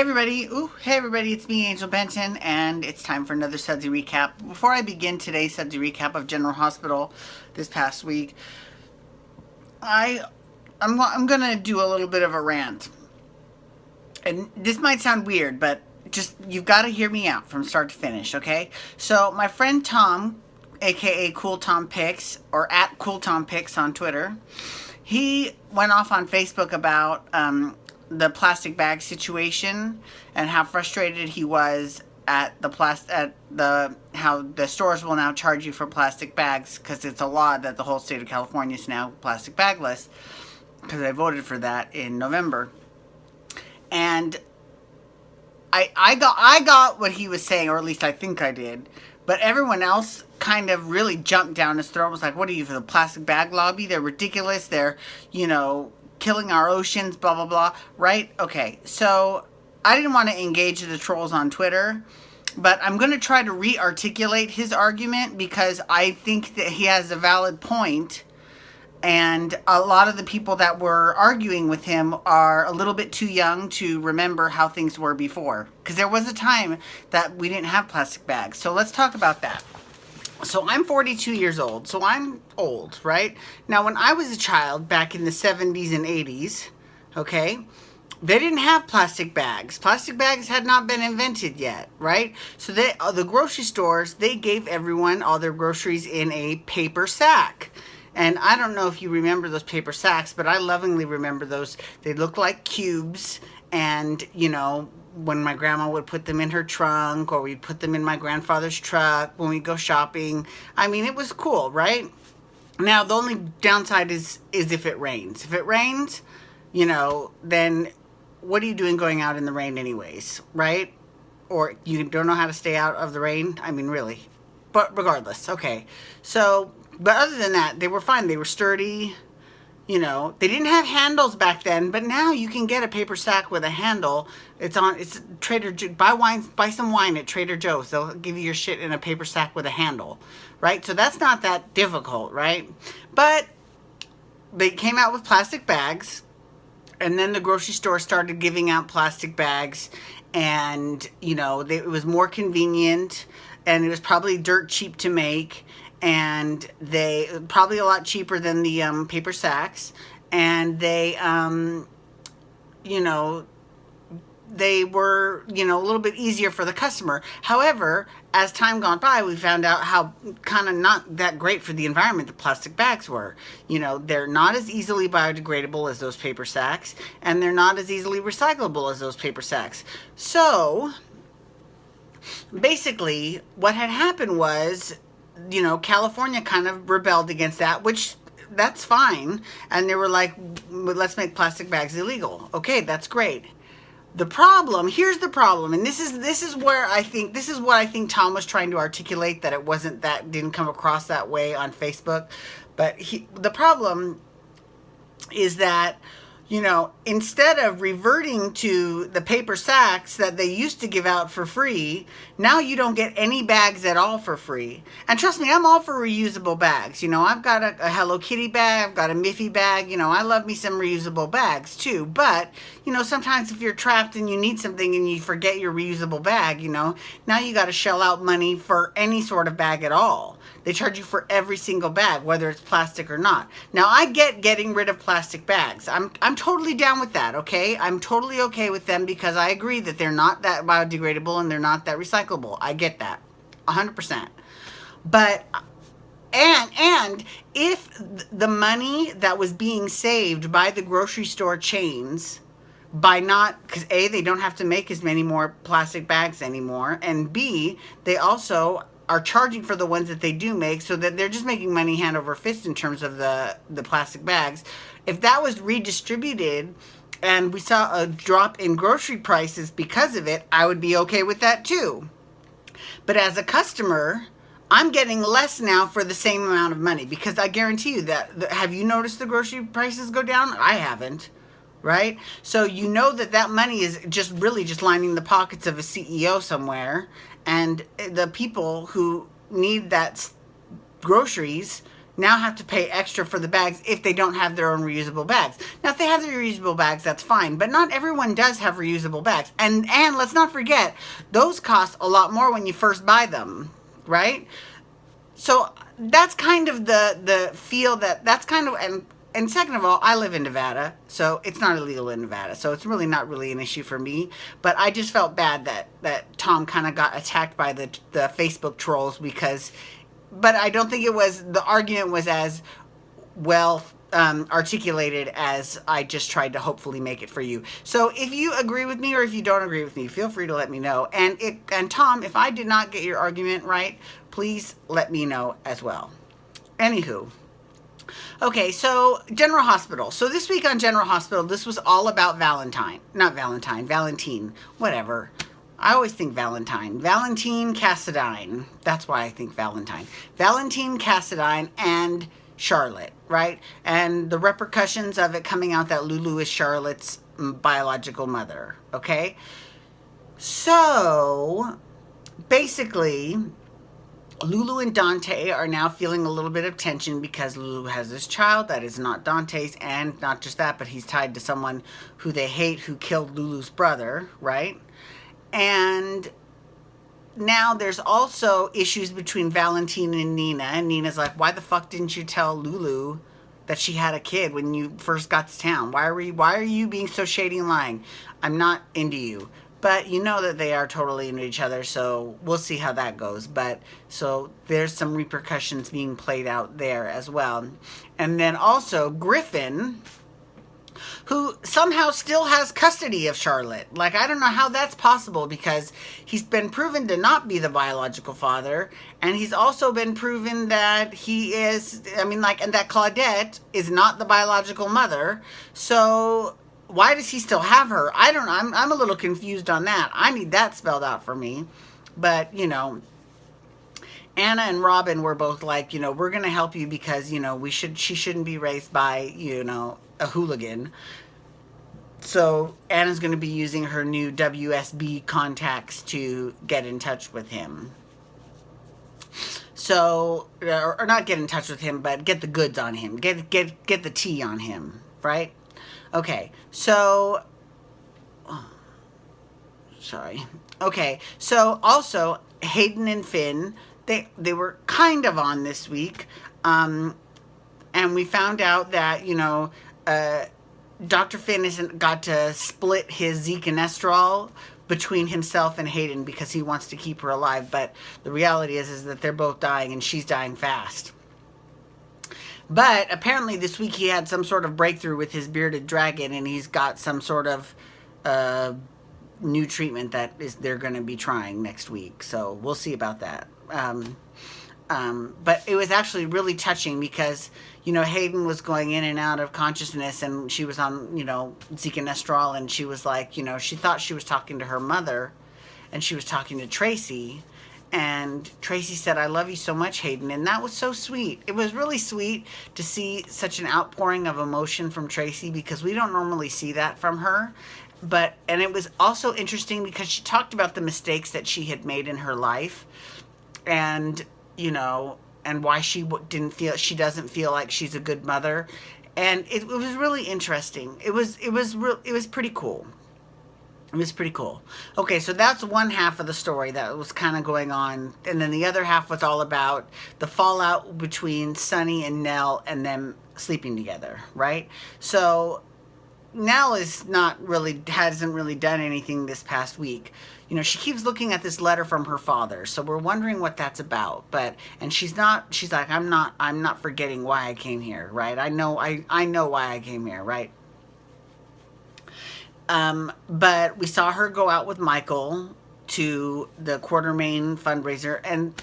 Hey everybody, it's me, Angel Benton, and it's time for another Sudsy recap. Before I begin today's Sudsy recap of General Hospital this past week, I'm gonna do a little bit of a rant. And this might sound weird, but just, you've got to hear me out from start to finish, okay? So, my friend Tom, aka Cool Tom Pics, or at Cool Tom Pics on Twitter, he went off on Facebook about the plastic bag situation and how frustrated he was at how the stores will now charge you for plastic bags because it's a law that the whole state of California is now plastic bagless, because I voted for that in November. And I got what he was saying, or at least I think I did, but everyone else kind of really jumped down his throat. Was like, what are you, for the plastic bag lobby? They're ridiculous. They're, killing our oceans, blah, blah, blah, right? Okay, so I didn't want to engage the trolls on Twitter, but I'm going to try to re-articulate his argument because I think that he has a valid point, and a lot of the people that were arguing with him are a little bit too young to remember how things were before, because there was a time that we didn't have plastic bags. So let's talk about that. So I'm 42 years old, so I'm old, right? Now, when I was a child back in the 70s and 80s, okay, they didn't have plastic bags. Plastic bags had not been invented yet, right? So the grocery stores, they gave everyone all their groceries in a paper sack. And I don't know if you remember those paper sacks, but I lovingly remember those. They looked like cubes, and, when my grandma would put them in her trunk, or we'd put them in my grandfather's truck when we go shopping. I mean, it was cool, right? Now, the only downside is if it rains. If it rains, then what are you doing going out in the rain anyways, right? Or you don't know how to stay out of the rain? I mean, really. But regardless, okay. So, but other than that, they were fine. They were sturdy. They didn't have handles back then, but now you can get a paper sack with a handle. It's Trader Joe. Buy some wine at Trader Joe's. They'll give you your shit in a paper sack with a handle, right? So that's not that difficult, right? But they came out with plastic bags, and then the grocery store started giving out plastic bags, and, it was more convenient, and it was probably dirt cheap to make. And they probably a lot cheaper than the paper sacks, and they they were a little bit easier for the customer. However, as time gone by, we found out how kind of not that great for the environment the plastic bags were. They're not as easily biodegradable as those paper sacks, and they're not as easily recyclable as those paper sacks. So basically what had happened was, California kind of rebelled against that, which that's fine. And they were like, let's make plastic bags illegal. Okay, that's great. Here's the problem. And this is what I think Tom was trying to articulate, that didn't come across that way on Facebook. But the problem is that, instead of reverting to the paper sacks that they used to give out for free, now you don't get any bags at all for free. And trust me, I'm all for reusable bags. I've got a Hello Kitty bag, I've got a Miffy bag, I love me some reusable bags too. But, sometimes if you're trapped and you need something and you forget your reusable bag, now you got to shell out money for any sort of bag at all. They charge you for every single bag, whether it's plastic or not. Now, I get getting rid of plastic bags. I'm totally down with that, okay? I'm totally okay with them because I agree that they're not that biodegradable and they're not that recyclable. I get that, 100%. But, and if the money that was being saved by the grocery store chains, because A, they don't have to make as many more plastic bags anymore, and B, they also are charging for the ones that they do make, so that they're just making money hand over fist in terms of the plastic bags. If that was redistributed and we saw a drop in grocery prices because of it, I would be okay with that too. But as a customer, I'm getting less now for the same amount of money, because I guarantee you that, have you noticed the grocery prices go down? I haven't. Right? So that money is just lining the pockets of a CEO somewhere, and the people who need that groceries now have to pay extra for the bags if they don't have their own reusable bags. Now, if they have their reusable bags, that's fine, but not everyone does have reusable bags. And let's not forget, those cost a lot more when you first buy them, right? So that's kind of the feel that's kind of, and second of all, I live in Nevada, so it's not illegal in Nevada, so it's really not really an issue for me. But I just felt bad that Tom kind of got attacked by the Facebook trolls because, but I don't think the argument was as well articulated as I just tried to hopefully make it for you. So if you agree with me or if you don't agree with me, feel free to let me know. And Tom, if I did not get your argument right, please let me know as well. Anywho. Okay, so General Hospital. So this week on General Hospital, this was all about Valentine. Not Valentine, Valentine, whatever. I always think Valentine. Valentine Cassadine. That's why I think Valentine. Valentine Cassadine and Charlotte, right? And the repercussions of it coming out that Lulu is Charlotte's biological mother, okay? So, basically, Lulu and Dante are now feeling a little bit of tension because Lulu has this child that is not Dante's, and not just that, but he's tied to someone who they hate who killed Lulu's brother, right? And now there's also issues between Valentine and Nina, and Nina's like, why the fuck didn't you tell Lulu that she had a kid when you first got to town? Why are you being so shady and lying? I'm not into you. But you know that they are totally into each other, so we'll see how that goes. But so there's some repercussions being played out there as well. And then also Griffin, who somehow still has custody of Charlotte. Like, I don't know how that's possible because he's been proven to not be the biological father. And he's also been proven that he is, and that Claudette is not the biological mother. So why does he still have her? I don't know. I'm a little confused on that. I need that spelled out for me. But, Anna and Robin were both like, we're going to help you because, she shouldn't be raised by, a hooligan. So Anna's going to be using her new WSB contacts to get in touch with him. So, or not get in touch with him, but get the goods on him. Get the tea on him, right? Okay, so, sorry. Okay, so also Hayden and Finn, they were kind of on this week, and we found out that, Dr. Finn got to split his Zekenestrol between himself and Hayden because he wants to keep her alive, but the reality is that they're both dying and she's dying fast. But apparently this week he had some sort of breakthrough with his bearded dragon, and he's got some sort of new treatment that they're going to be trying next week. So we'll see about that. But it was actually really touching because, Hayden was going in and out of consciousness, and she was on, Zekenestrol, and she was like, she thought she was talking to her mother, and she was talking to Tracy. And Tracy said, I love you so much, Hayden. And that was so sweet. It was really sweet to see such an outpouring of emotion from Tracy because we don't normally see that from her. And it was also interesting because she talked about the mistakes that she had made in her life and, and why she doesn't feel like she's a good mother. And it was really interesting. It was pretty cool. It was pretty cool. Okay, so that's one half of the story that was kind of going on. And then the other half was all about the fallout between Sunny and Nell and them sleeping together, right? So Nell hasn't really done anything this past week. She keeps looking at this letter from her father. So we're wondering what that's about. And she's like, I'm not forgetting why I came here, right? I know why I came here, right? But we saw her go out with Michael to the Quartermain fundraiser, and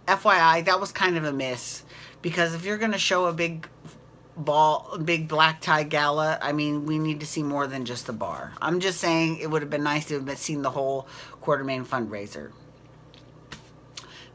FYI, that was kind of a miss, because if you're going to show a big black tie gala, we need to see more than just the bar. I'm just saying it would have been nice to have seen the whole Quartermain fundraiser.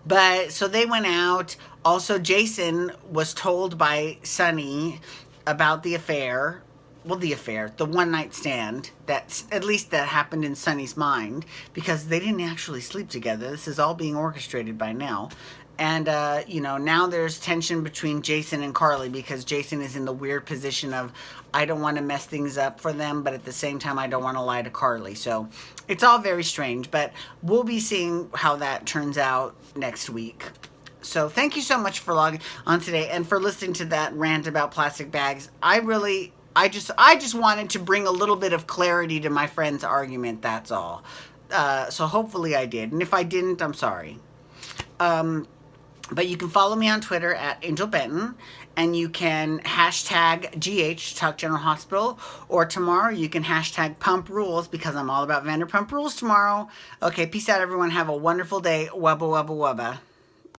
But, so they went out. Also, Jason was told by Sunny about the affair. Well, the one-night stand, that happened in Sunny's mind, because they didn't actually sleep together. This is all being orchestrated by Nell. And, now there's tension between Jason and Carly because Jason is in the weird position of, I don't want to mess things up for them, but at the same time, I don't want to lie to Carly. So it's all very strange, but we'll be seeing how that turns out next week. So thank you so much for logging on today and for listening to that rant about plastic bags. I just wanted to bring a little bit of clarity to my friend's argument, that's all. So hopefully I did. And if I didn't, I'm sorry. But you can follow me on Twitter at Angel Benton, and you can hashtag GH, Talk General Hospital, or tomorrow you can hashtag Pump Rules because I'm all about Vanderpump Rules tomorrow. Okay, peace out, everyone. Have a wonderful day. Wubba, wubba, wubba.